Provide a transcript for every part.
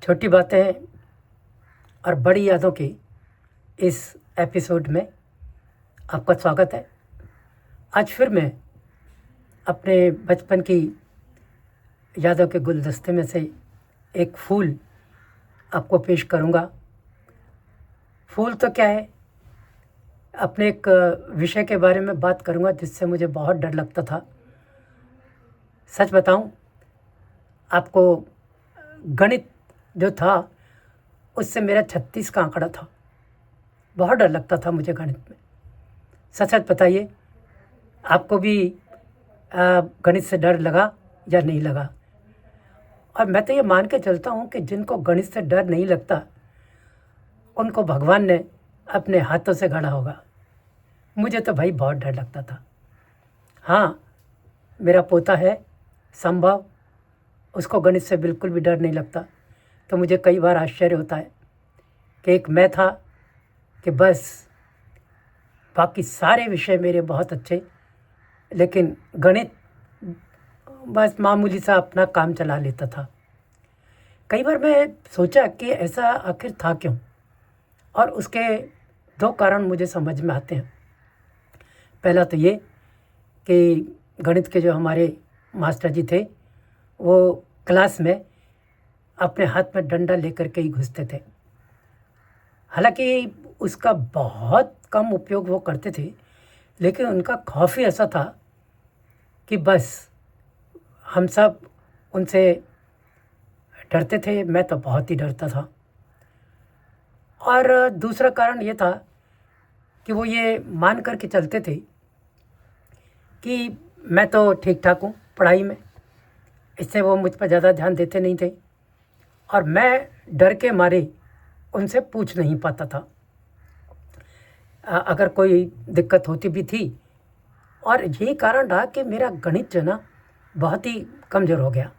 छोटी बातें और बड़ी यादों की इस एपिसोड में आपका स्वागत है। आज फिर मैं अपने बचपन की यादों के गुलदस्ते में से एक फूल आपको पेश करूंगा। फूल तो क्या है, अपने एक विषय के बारे में बात करूंगा जिससे मुझे बहुत डर लगता था। सच बताऊं आपको, गणित जो था उससे मेरा 36 का आंकड़ा था। बहुत डर लगता था मुझे गणित में। सच सच बताइए, आपको भी गणित से डर लगा या नहीं लगा? और मैं तो ये मान के चलता हूँ कि जिनको गणित से डर नहीं लगता उनको भगवान ने अपने हाथों से गढ़ा होगा। मुझे तो भाई बहुत डर लगता था। हाँ, मेरा पोता है संभव, उसको गणित से बिल्कुल भी डर नहीं लगता। तो मुझे कई बार आश्चर्य होता है कि एक मैं था कि बस बाकी सारे विषय मेरे बहुत अच्छे, लेकिन गणित बस मामूली सा अपना काम चला लेता था। कई बार मैं सोचा कि ऐसा आखिर था क्यों, और उसके दो कारण मुझे समझ में आते हैं। पहला तो ये कि गणित के जो हमारे मास्टर जी थे वो क्लास में अपने हाथ में डंडा लेकर के ही घुसते थे। हालांकि उसका बहुत कम उपयोग वो करते थे, लेकिन उनका खौफ ही ऐसा था कि बस हम सब उनसे डरते थे। मैं तो बहुत ही डरता था। और दूसरा कारण ये था कि वो ये मान कर के चलते थे कि मैं तो ठीक ठाक हूँ पढ़ाई में, इससे वो मुझ पर ज़्यादा ध्यान देते नहीं थे और मैं डर के मारे उनसे पूछ नहीं पाता था। अगर कोई दिक्कत होती भी थी, और यही कारण रहा कि मेरा गणित जो ना बहुत ही कमज़ोर हो गया।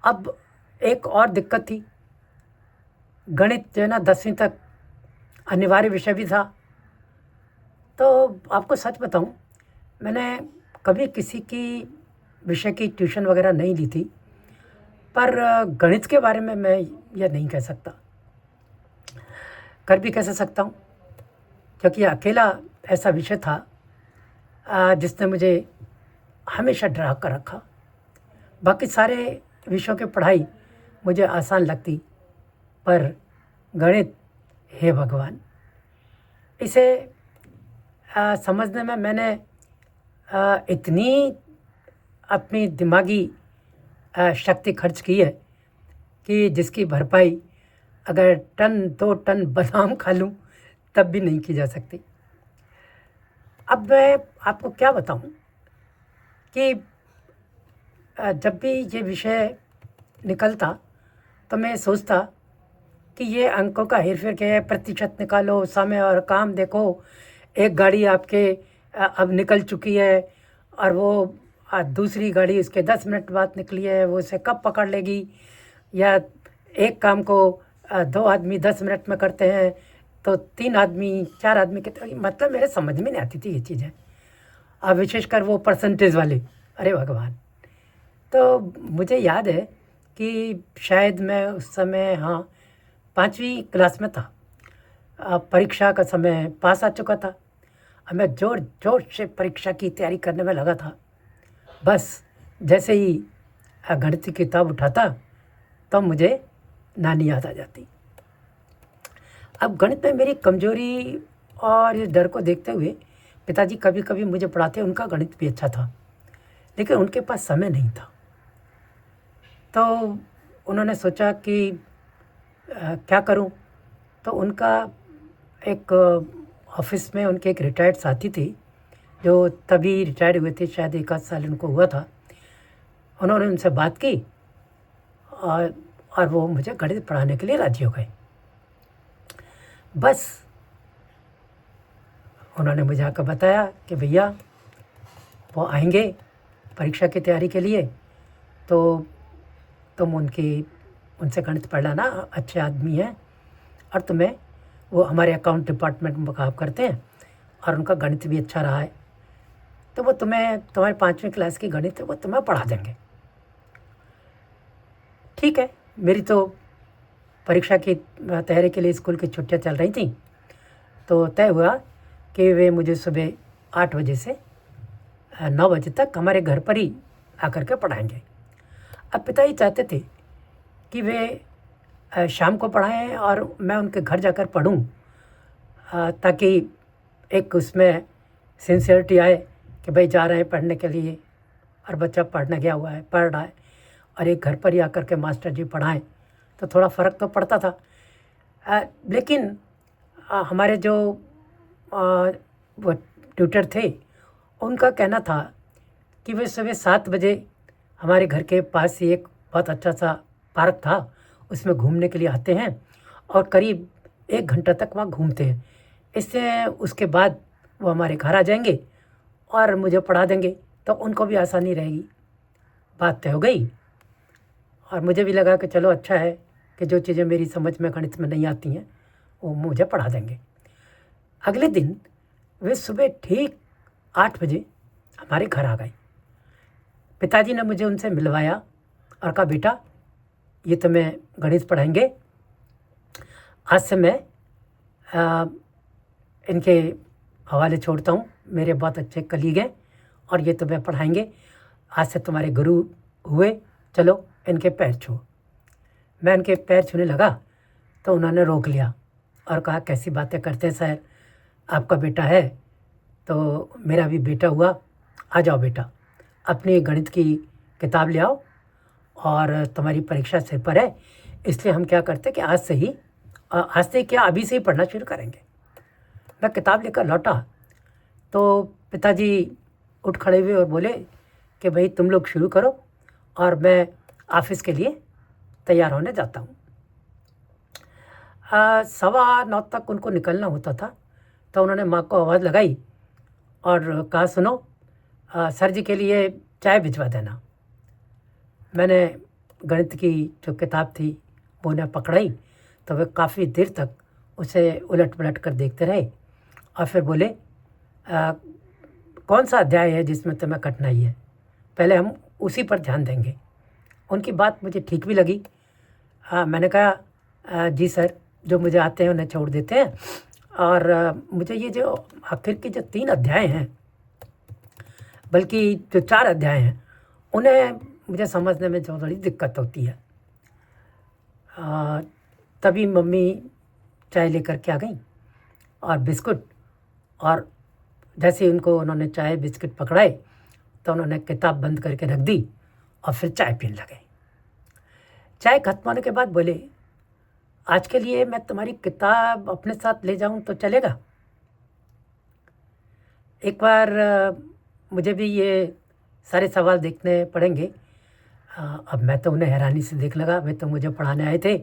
अब एक और दिक्कत थी, गणित जो है ना 10वीं तक अनिवार्य विषय भी था। तो आपको सच बताऊं, मैंने कभी किसी की विषय की ट्यूशन वगैरह नहीं ली थी, पर गणित के बारे में मैं यह नहीं कह सकता। कर भी कैसे सकता हूँ, क्योंकि अकेला ऐसा विषय था जिसने मुझे हमेशा डरा कर रखा। बाकी सारे विषयों की पढ़ाई मुझे आसान लगती, पर गणित, हे भगवान, इसे समझने में मैंने इतनी अपनी दिमागी शक्ति खर्च की है कि जिसकी भरपाई अगर 2 टन बादाम खा लूँ तब भी नहीं की जा सकती। अब मैं आपको क्या बताऊं कि जब भी ये विषय निकलता तो मैं सोचता कि ये अंकों का हेरफेर क्या है, प्रतिशत निकालो, समय और काम देखो। एक गाड़ी आपके अब निकल चुकी है और वो दूसरी गाड़ी उसके 10 मिनट बाद निकली है, वो उसे कब पकड़ लेगी। या एक काम को 2 आदमी 10 मिनट में करते हैं तो 3 आदमी 4 आदमी के, मतलब मेरे समझ में नहीं आती थी ये चीज़ें। अब विशेषकर वो परसेंटेज वाले, अरे भगवान। तो मुझे याद है कि शायद मैं उस समय, हाँ, 5वीं क्लास में था। परीक्षा का समय पास आ चुका था। अब मैं जोर जोर से परीक्षा की तैयारी करने में लगा था। बस जैसे ही गणित की किताब उठाता तो मुझे नानी याद आ जाती। अब गणित में मेरी कमजोरी और इस डर को देखते हुए पिताजी कभी कभी मुझे पढ़ाते। उनका गणित भी अच्छा था, लेकिन उनके पास समय नहीं था। तो उन्होंने सोचा कि क्या करूं। तो उनका एक ऑफिस में उनके एक रिटायर्ड साथी थी जो तभी रिटायर्ड हुए थे, शायद 1 आध साल उनको हुआ था। उन्होंने उनसे बात की और वो मुझे गणित पढ़ाने के लिए राजी हो गए। बस उन्होंने मुझे आकर बताया कि भैया वो आएंगे परीक्षा की तैयारी के लिए, तो तुम उनसे गणित पढ़ लाना, अच्छे आदमी हैं और तुम्हें, वो हमारे अकाउंट डिपार्टमेंट में काम करते हैं और उनका गणित भी अच्छा रहा है, तो वो तुम्हारी 5वीं क्लास की गणित है वो तुम्हें पढ़ा देंगे। ठीक है, मेरी तो परीक्षा की तैयारी के लिए स्कूल की छुट्टियां चल रही थी, तो तय हुआ कि वे मुझे सुबह 8 बजे से 9 बजे तक हमारे घर पर ही आकर के पढ़ाएंगे। अब पिताजी चाहते थे कि वे शाम को पढ़ाएं और मैं उनके घर जाकर पढूं, ताकि एक उसमें सिंसियरिटी आए कि भाई जा रहे हैं पढ़ने के लिए और बच्चा पढ़ने गया हुआ है, पढ़ रहा है, और एक घर पर ही आकर के मास्टर जी पढ़ाएं, तो थोड़ा फ़र्क तो पड़ता था। लेकिन हमारे जो वो ट्यूटर थे, उनका कहना था कि वे सुबह 7 बजे हमारे घर के पास ही एक बहुत अच्छा सा पार्क था, उसमें घूमने के लिए आते हैं और करीब 1 घंटा तक वहाँ घूमते हैं। इससे उसके बाद वो हमारे घर आ जाएंगे और मुझे पढ़ा देंगे, तो उनको भी आसानी रहेगी। बात तय हो गई और मुझे भी लगा कि चलो अच्छा है कि जो चीज़ें मेरी समझ में गणित में नहीं आती हैं वो मुझे पढ़ा देंगे। अगले दिन वे सुबह ठीक 8 बजे हमारे घर आ गए। पिताजी ने मुझे उनसे मिलवाया और कहा, बेटा ये तुम्हें गणित पढ़ाएंगे, आज से मैं इनके हवाले छोड़ता हूँ, मेरे बहुत अच्छे कलीग हैं और ये तुम्हें पढ़ाएंगे, आज से तुम्हारे गुरु हुए, चलो इनके पैर छुओ। मैं इनके पैर छूने लगा तो उन्होंने रोक लिया और कहा, कैसी बातें करते हैं सर, आपका बेटा है तो मेरा भी बेटा हुआ, आ जाओ बेटा अपनी गणित की किताब ले आओ, और तुम्हारी परीक्षा सिर पर है, इसलिए हम क्या करते कि आज से क्या अभी से ही पढ़ना शुरू करेंगे। मैं किताब लेकर लौटा तो पिताजी उठ खड़े हुए और बोले कि भाई तुम लोग शुरू करो और मैं ऑफिस के लिए तैयार होने जाता हूँ। 9:15 तक उनको निकलना होता था, तो उन्होंने माँ को आवाज़ लगाई और कहा, सुनो सर जी के लिए चाय भिजवा देना। मैंने गणित की जो किताब थी वो उन्हें पकड़ाई, तो वे काफ़ी देर तक उसे उलट पलट कर देखते रहे और फिर बोले, कौन सा अध्याय है जिसमें तुम्हें कठिनाई है, पहले हम उसी पर ध्यान देंगे। उनकी बात मुझे ठीक भी लगी। मैंने कहा, जी सर, जो मुझे आते हैं उन्हें छोड़ देते हैं, और मुझे ये जो आखिर के जो 3 अध्याय हैं, बल्कि जो 4 अध्याय हैं, उन्हें मुझे समझने में जो बड़ी दिक्कत होती है। तभी मम्मी चाय लेकर के आ गई और बिस्कुट, और जैसे ही उन्होंने चाय बिस्कुट पकड़ाए तो उन्होंने किताब बंद करके रख दी और फिर चाय पीने लगे। चाय खत्म होने के बाद बोले, आज के लिए मैं तुम्हारी किताब अपने साथ ले जाऊं तो चलेगा? एक बार मुझे भी ये सारे सवाल देखने पड़ेंगे। अब मैं तो उन्हें हैरानी से देख लगा, वे तो मुझे पढ़ाने आए थे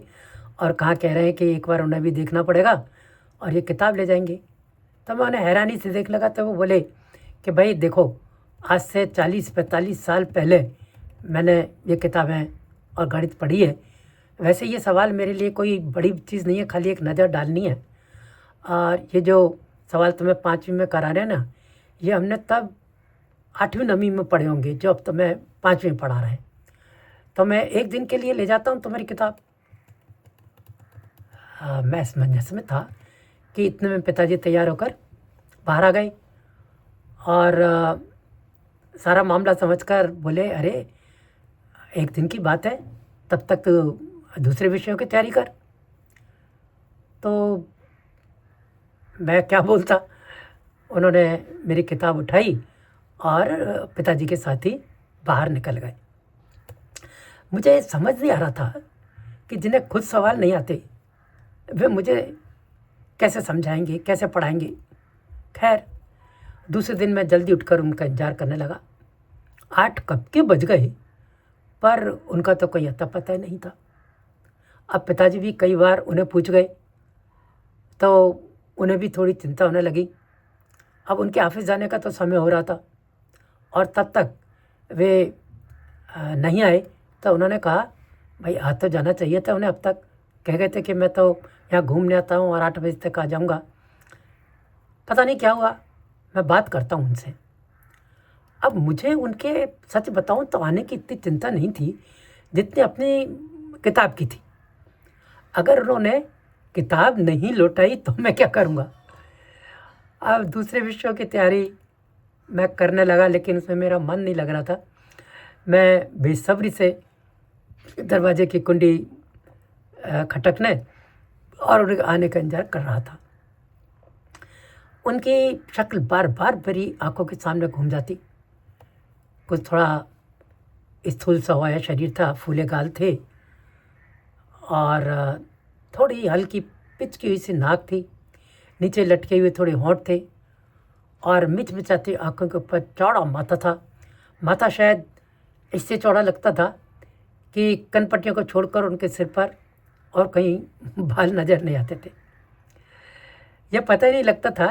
और कहाँ कह रहे हैं कि एक बार उन्हें भी देखना पड़ेगा और ये किताब ले जाएंगे। तो मैं उन्हें हैरानी से देख लगा, तो वो बोले कि भाई देखो, आज से 40-45 साल पहले मैंने ये किताबें और गणित पढ़ी है। वैसे ये सवाल मेरे लिए कोई बड़ी चीज़ नहीं है, खाली एक नज़र डालनी है। और ये जो सवाल तुम्हें 5वीं में करा रहे हैं ना, ये हमने तब 8वीं-9वीं में पढ़े होंगे, जो अब तुम्हें 5वीं में पढ़ा रहे हैं। तो मैं एक दिन के लिए ले जाता हूँ तुम्हारी किताब। मैं असमंजस में था कि इतने में पिताजी तैयार होकर बाहर आ गए और सारा मामला समझकर बोले, अरे एक दिन की बात है, तब तक तो दूसरे विषयों की तैयारी कर। तो मैं क्या बोलता। उन्होंने मेरी किताब उठाई और पिताजी के साथ ही बाहर निकल गए। मुझे समझ नहीं आ रहा था कि जिन्हें खुद सवाल नहीं आते वे मुझे कैसे समझाएंगे, कैसे पढ़ाएंगे। खैर, दूसरे दिन मैं जल्दी उठकर उनका इंतजार करने लगा। 8 कब के बज गए, पर उनका तो कोई अता पता ही नहीं था। अब पिताजी भी कई बार उन्हें पूछ गए, तो उन्हें भी थोड़ी चिंता होने लगी। अब उनके ऑफिस जाने का तो समय हो रहा था और तब तक वे नहीं आए। तो उन्होंने कहा, भाई आज तो जाना चाहिए था उन्हें, अब तक कह गए थे कि मैं तो यहाँ घूमने आता हूँ और 8 बजे तक आ जाऊँगा। पता नहीं क्या हुआ, मैं बात करता हूँ उनसे। अब मुझे उनके, सच बताऊँ तो, आने की इतनी चिंता नहीं थी जितनी अपनी किताब की थी। अगर उन्होंने किताब नहीं लौटाई तो मैं क्या करूँगा। अब दूसरे विषयों की तैयारी मैं करने लगा, लेकिन उसमें मेरा मन नहीं लग रहा था। मैं बेसब्री से दरवाजे की कुंडी खटकने और उनके आने का इंतजार कर रहा था। उनकी शक्ल बार बार मेरी आंखों के सामने घूम जाती। कुछ थोड़ा स्थूल सा हुआ शरीर था, फूले गाल थे और थोड़ी हल्की पिचकी हुई सी नाक थी, नीचे लटके हुए थोड़े होंठ थे और मिचमिचाती आंखों के ऊपर चौड़ा माथा था। माथा शायद इससे चौड़ा लगता था कि कनपट्टियों को छोड़कर उनके सिर पर और कहीं बाल नज़र नहीं आते थे। यह पता ही नहीं लगता था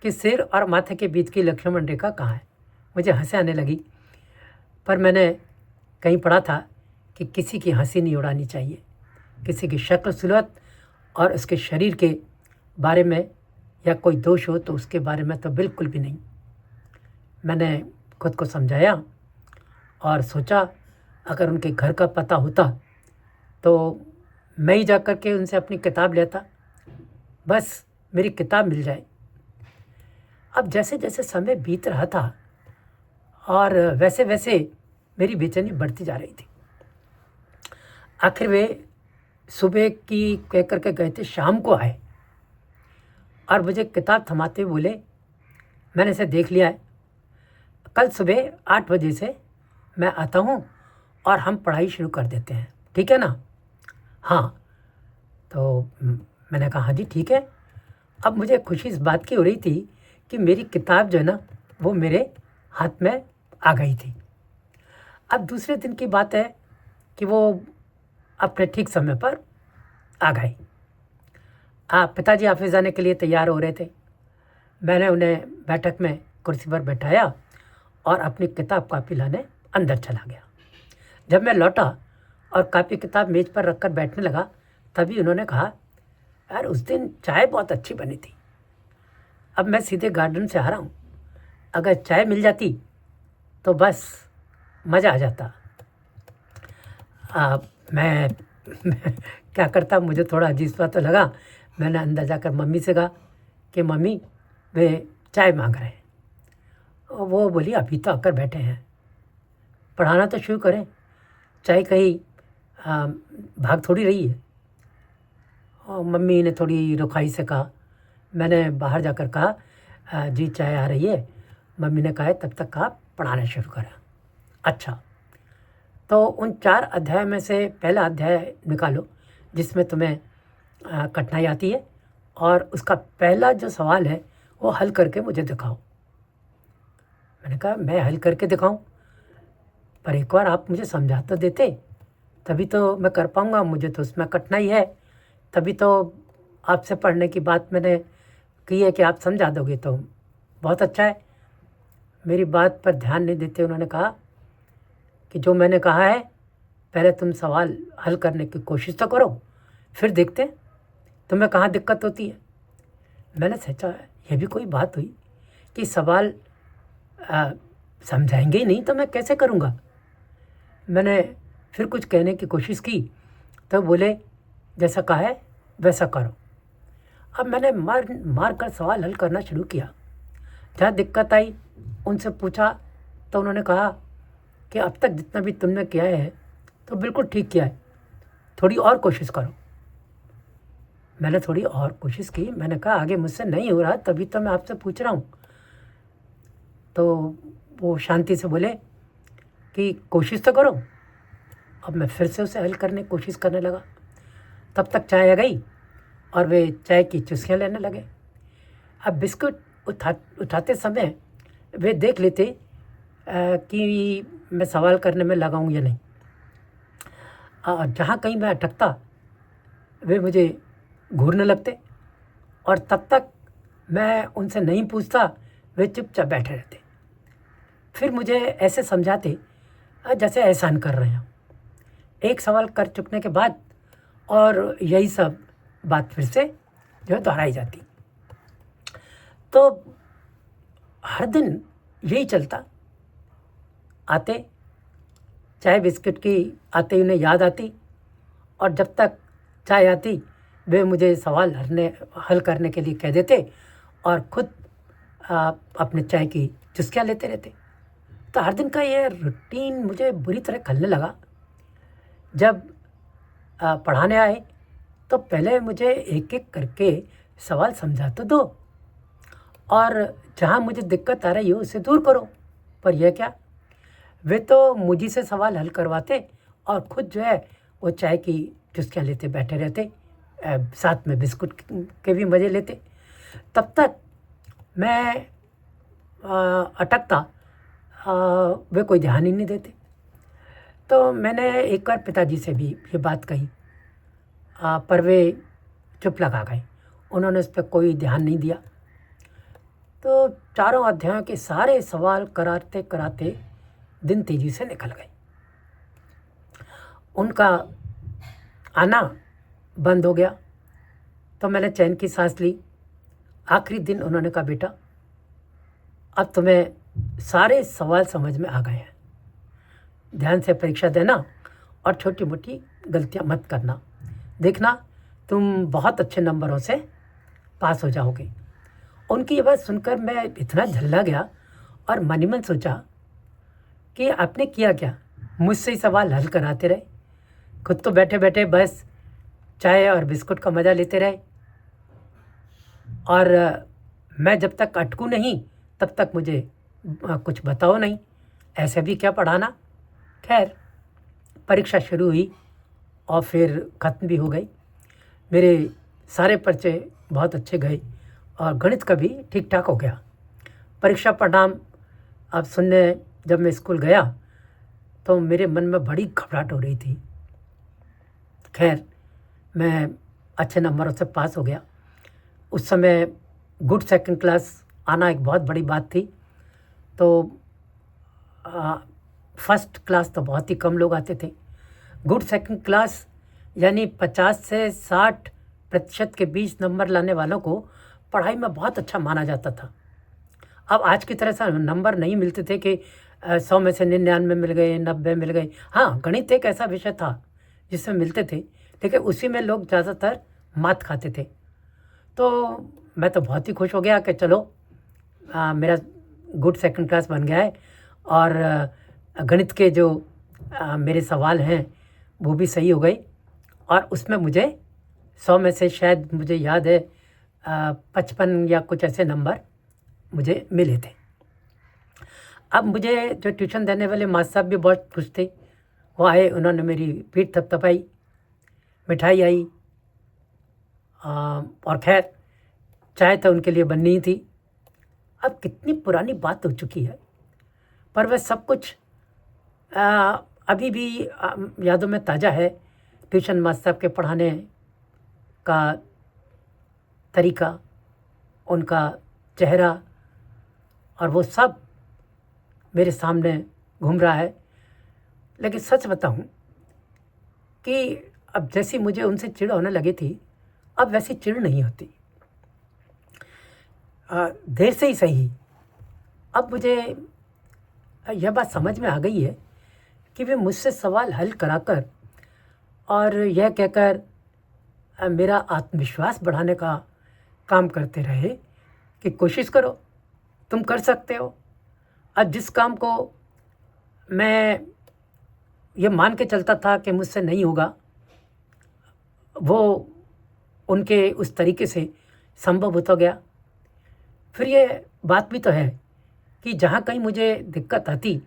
कि सिर और माथे के बीच की लक्ष्मण रेखा कहाँ है। मुझे हंसी आने लगी, पर मैंने कहीं पढ़ा था कि किसी की हंसी नहीं उड़ानी चाहिए। किसी की शक्ल सूरत और उसके शरीर के बारे में या कोई दोष हो तो उसके बारे में तो बिल्कुल भी नहीं। मैंने खुद को समझाया और सोचा अगर उनके घर का पता होता तो मैं ही जा कर के उनसे अपनी किताब लेता, बस मेरी किताब मिल जाए। अब जैसे जैसे समय बीत रहा था और वैसे वैसे मेरी बेचैनी बढ़ती जा रही थी। आखिर वे सुबह की कह कर के गए थे, शाम को आए और मुझे किताब थमाते हुए बोले, मैंने इसे देख लिया है, कल सुबह 8 बजे से मैं आता हूँ और हम पढ़ाई शुरू कर देते हैं, ठीक है ना। हाँ, तो मैंने कहा हाँ जी ठीक है। अब मुझे खुशी इस बात की हो रही थी कि मेरी किताब जो है ना वो मेरे हाथ में आ गई थी। अब दूसरे दिन की बात है कि वो अपने ठीक समय पर आ गए। पिताजी ऑफिस जाने के लिए तैयार हो रहे थे। मैंने उन्हें बैठक में कुर्सी पर बैठाया और अपनी किताब कापी लाने अंदर चला गया। जब मैं लौटा और कापी किताब मेज पर रखकर बैठने लगा, तभी उन्होंने कहा, यार उस दिन चाय बहुत अच्छी बनी थी। अब मैं सीधे गार्डन से आ रहा हूँ, अगर चाय मिल जाती तो बस मज़ा आ जाता। मैं क्या करता, मुझे थोड़ा अजीब सा तो लगा। मैंने अंदर जाकर मम्मी से कहा कि मम्मी वे चाय मांग रहे हैं। वो बोली अभी तो आकर बैठे हैं, पढ़ाना तो शुरू करें, चाय कहीं भाग थोड़ी रही है। और मम्मी ने थोड़ी रुखाई से कहा। मैंने बाहर जाकर कहा जी चाय आ रही है। मम्मी ने कहा तब तक आप पढ़ाना शुरू करें। अच्छा, तो उन 4 अध्याय में से पहला अध्याय निकालो जिसमें तुम्हें कठिनाई आती है और उसका पहला जो सवाल है वो हल करके मुझे दिखाओ। मैंने कहा मैं हल करके दिखाऊं, पर एक बार आप मुझे समझा तो देते, तभी तो मैं कर पाऊंगा। मुझे तो उसमें कठिनाई है, तभी तो आपसे पढ़ने की बात मैंने की है कि आप समझा दोगे तो बहुत अच्छा है। मेरी बात पर ध्यान नहीं देते उन्होंने कहा कि जो मैंने कहा है पहले तुम सवाल हल करने की कोशिश तो करो, फिर देखते हैं तुम्हें कहाँ दिक्कत होती है। मैंने सोचा यह भी कोई बात हुई कि सवाल समझाएंगे ही नहीं तो मैं कैसे करूँगा। मैंने फिर कुछ कहने की कोशिश की तो बोले जैसा कहा है वैसा करो। अब मैंने मार कर सवाल हल करना शुरू किया। जहाँ दिक्कत आई उनसे पूछा तो उन्होंने कहा कि अब तक जितना भी तुमने किया है तो बिल्कुल ठीक किया है, थोड़ी और कोशिश करो। मैंने थोड़ी और कोशिश की। मैंने कहा आगे मुझसे नहीं हो रहा, तभी तो मैं आपसे पूछ रहा हूँ। तो वो शांति से बोले कि कोशिश तो करो। अब मैं फिर से उसे हल करने की कोशिश करने लगा। तब तक चाय आ गई और वे चाय की चुस्कियाँ लेने लगे। अब बिस्कुट उठाते समय वे देख लेते कि मैं सवाल करने में लगा हूँ या नहीं। जहाँ कहीं मैं अटकता वे मुझे घूरने लगते और तब तक मैं उनसे नहीं पूछता, वे चुपचाप बैठे रहते। फिर मुझे ऐसे समझाते जैसे एहसान कर रहे हैं। एक सवाल कर चुकने के बाद और यही सब बात फिर से जो है दोहराई जाती। तो हर दिन यही चलता। आते चाय बिस्किट की आते ही उन्हें याद आती और जब तक चाय आती वे मुझे सवाल हल करने के लिए कह देते और खुद अपने चाय की चुस्कियाँ लेते रहते। तो हर दिन का ये रूटीन मुझे बुरी तरह खलने लगा। जब पढ़ाने आए तो पहले मुझे एक एक करके सवाल समझा तो दो और जहाँ मुझे दिक्कत आ रही हो उसे दूर करो। पर यह क्या, वे तो मुझी से सवाल हल करवाते और खुद जो है वो चाय की चुस्कियाँ लेते बैठे रहते, साथ में बिस्कुट के भी मज़े लेते। तब तक मैं अटकता, वे कोई ध्यान ही नहीं देते। तो मैंने एक बार पिताजी से भी ये बात कही, पर वे चुप लगा गए, उन्होंने इस पर कोई ध्यान नहीं दिया। तो चारों अध्यायों के सारे सवाल कराते कराते दिन तेजी से निकल गए। उनका आना बंद हो गया तो मैंने चैन की सांस ली। आखिरी दिन उन्होंने कहा, बेटा अब तुम्हें सारे सवाल समझ में आ गए हैं, ध्यान से परीक्षा देना और छोटी मोटी गलतियां मत करना, देखना तुम बहुत अच्छे नंबरों से पास हो जाओगे। उनकी ये बात सुनकर मैं इतना झल्ला गया और मन ही मन सोचा कि आपने किया क्या, मुझसे ही सवाल हल कराते रहे, खुद तो बैठे बैठे बस चाय और बिस्कुट का मज़ा लेते रहे और मैं जब तक अटकूँ नहीं तब तक मुझे कुछ बताओ नहीं, ऐसे भी क्या पढ़ाना। खैर परीक्षा शुरू हुई और फिर ख़त्म भी हो गई। मेरे सारे पर्चे बहुत अच्छे गए और गणित का भी ठीक ठाक हो गया। परीक्षा परिणाम अब सुनने जब मैं स्कूल गया तो मेरे मन में बड़ी घबराहट हो रही थी। खैर मैं अच्छे नंबरों से पास हो गया। उस समय गुड सेकंड क्लास आना एक बहुत बड़ी बात थी। तो फर्स्ट क्लास तो बहुत ही कम लोग आते थे। गुड सेकंड क्लास यानी 50 से 60% के बीच नंबर लाने वालों को पढ़ाई में बहुत अच्छा माना जाता था। अब आज की तरह से नंबर नहीं मिलते थे कि 100 में से 99 मिल गए, 90 मिल गए। हाँ, गणित एक ऐसा विषय था जिसमें मिलते थे, लेकिन उसी में लोग ज़्यादातर मात खाते थे। तो मैं तो बहुत ही खुश हो गया कि चलो मेरा गुड सेकंड क्लास बन गया है और गणित के जो मेरे सवाल हैं वो भी सही हो गए और उसमें मुझे 100 में से शायद मुझे याद है 55 या कुछ ऐसे नंबर मुझे मिले थे। अब मुझे जो ट्यूशन देने वाले मास्टर साहब भी बहुत खुश थे। वो आए, उन्होंने मेरी पीठ थपथपाई, मिठाई आई और खैर चाय तो उनके लिए बननी ही थी। अब कितनी पुरानी बात हो चुकी है पर वह सब कुछ अभी भी यादों में ताज़ा है। ट्यूशन मास्टर साहब के पढ़ाने का तरीका, उनका चेहरा और वो सब मेरे सामने घूम रहा है। लेकिन सच बताऊं कि अब जैसी मुझे उनसे चिढ़ होने लगी थी, अब वैसी चिढ़ नहीं होती। देर से ही सही, अब मुझे यह बात समझ में आ गई है कि वे मुझसे सवाल हल कराकर और यह कहकर मेरा आत्मविश्वास बढ़ाने का काम करते रहे कि कोशिश करो, तुम कर सकते हो। अब जिस काम को मैं ये मान के चलता था कि मुझसे नहीं होगा, वो उनके उस तरीके से संभव होता गया। फिर ये बात भी तो है कि जहाँ कहीं मुझे दिक्कत आती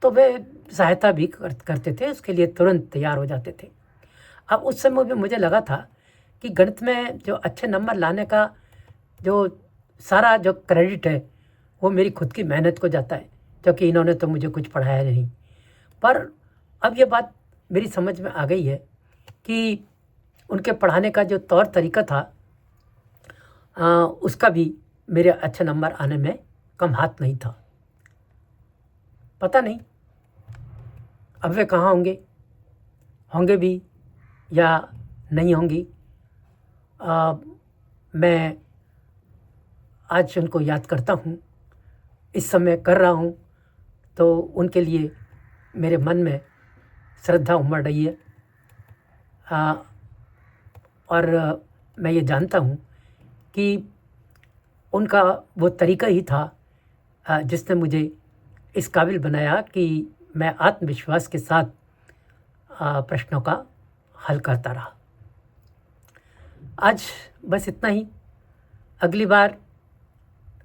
तो वे सहायता भी करते थे, उसके लिए तुरंत तैयार हो जाते थे। अब उस समय भी मुझे लगा था कि गणित में जो अच्छे नंबर लाने का जो सारा जो क्रेडिट है वो मेरी खुद की मेहनत को जाता है, क्योंकि इन्होंने तो मुझे कुछ पढ़ाया नहीं। पर अब ये बात मेरी समझ में आ गई है कि उनके पढ़ाने का जो तौर तरीका था उसका भी मेरे अच्छे नंबर आने में कम हाथ नहीं था। पता नहीं अब वे कहाँ होंगे, होंगे भी या नहीं होंगी। मैं आज उनको याद करता हूँ, इस समय कर रहा हूँ, तो उनके लिए मेरे मन में श्रद्धा उमड़ रही है। और मैं ये जानता हूँ कि उनका वो तरीका ही था जिसने मुझे इस काबिल बनाया कि मैं आत्मविश्वास के साथ प्रश्नों का हल करता रहा। आज बस इतना ही। अगली बार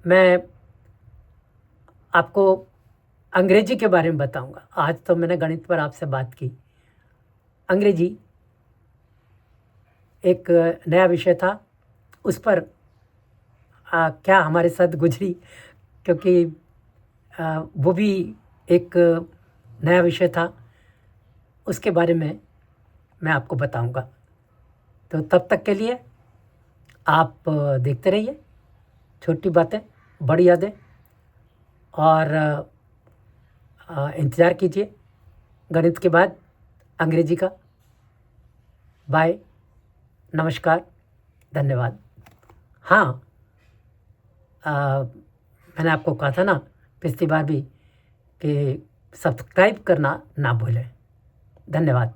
मैं आपको अंग्रेजी के बारे में बताऊंगा। आज तो मैंने गणित पर आपसे बात की। अंग्रेजी एक नया विषय था, उस पर क्या हमारे साथ गुजरी, क्योंकि वो भी एक नया विषय था, उसके बारे में मैं आपको बताऊंगा। तो तब तक के लिए आप देखते रहिए छोटी बातें बड़ी यादें, और इंतज़ार कीजिए गणित के बाद अंग्रेजी का। बाय, नमस्कार, धन्यवाद। हाँ, मैंने आपको कहा था ना पिछली बार भी कि सब्सक्राइब करना ना भूलें। धन्यवाद।